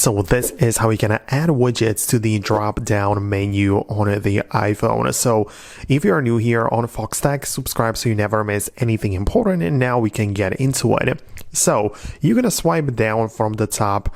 So this is how you can add widgets to the drop-down menu on the iPhone. So if you are new here on Foxtecc, subscribe so you never miss anything important, and now we can get into it. So you're going to swipe down from the top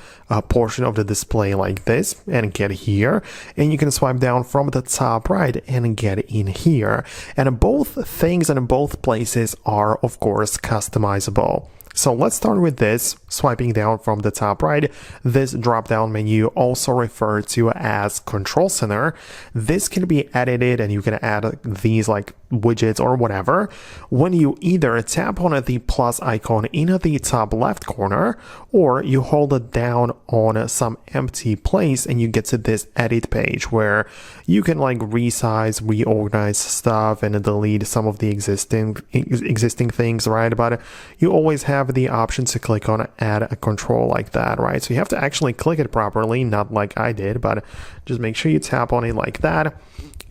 portion of the display like this and get here, and you can swipe down from the top right and get in here. And both things and both places are of course customizable. So let's start with this, swiping down from the top right. This drop-down menu, also referred to as Control Center. This can be edited and you can add these like widgets or whatever when you either tap on the plus icon in the top left corner, or you hold it down on some empty place and you get to this edit page where you can like resize, reorganize stuff and delete some of the existing things, right? But you always have the option to click on add a control like that, right? So you have to actually click it properly, not like I did, but just make sure you tap on it like that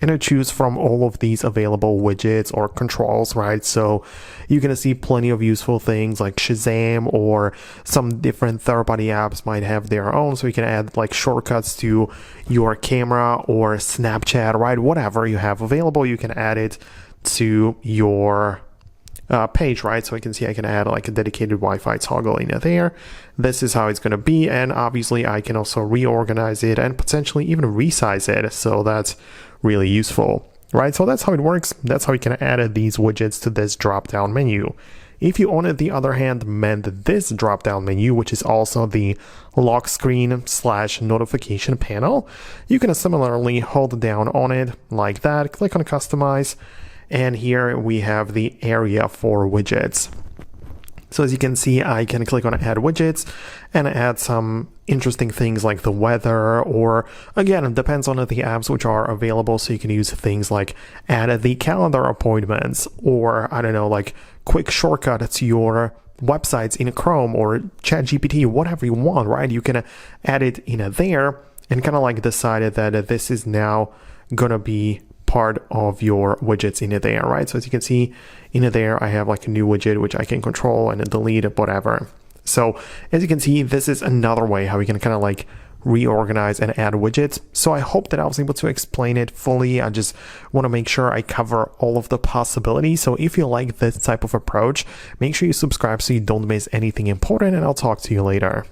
and choose from all of these available widgets or controls, right? So you're gonna see plenty of useful things like Shazam, or some different third-party apps might have their own, so you can add like shortcuts to your camera or Snapchat, right? Whatever you have available, you can add it to your page, right? So I can see I can add like a dedicated Wi-Fi toggle in there. This is how it's going to be, and obviously I can also reorganize it and potentially even resize it, so that's really useful, right? So that's how it works. That's how you can add these widgets to this drop-down menu. If you, on the other hand, mend this drop-down menu, which is also the lock screen / notification panel, you can similarly hold down on it like that, click on customize, and here we have the area for widgets. So as you can see, I can click on add widgets and add some interesting things like the weather, or again, it depends on the apps which are available. So you can use things like add the calendar appointments, or I don't know, like quick shortcut to your websites in Chrome or ChatGPT, whatever you want, right? You can add it in there and kind of like decide that this is now gonna be part of your widgets in there, right? So as you can see in there, I have like a new widget which I can control and delete, whatever. So as you can see, this is another way how we can kind of like reorganize and add widgets. So I hope that I was able to explain it fully. I just want to make sure I cover all of the possibilities. So if you like this type of approach, make sure you subscribe so you don't miss anything important, and I'll talk to you later.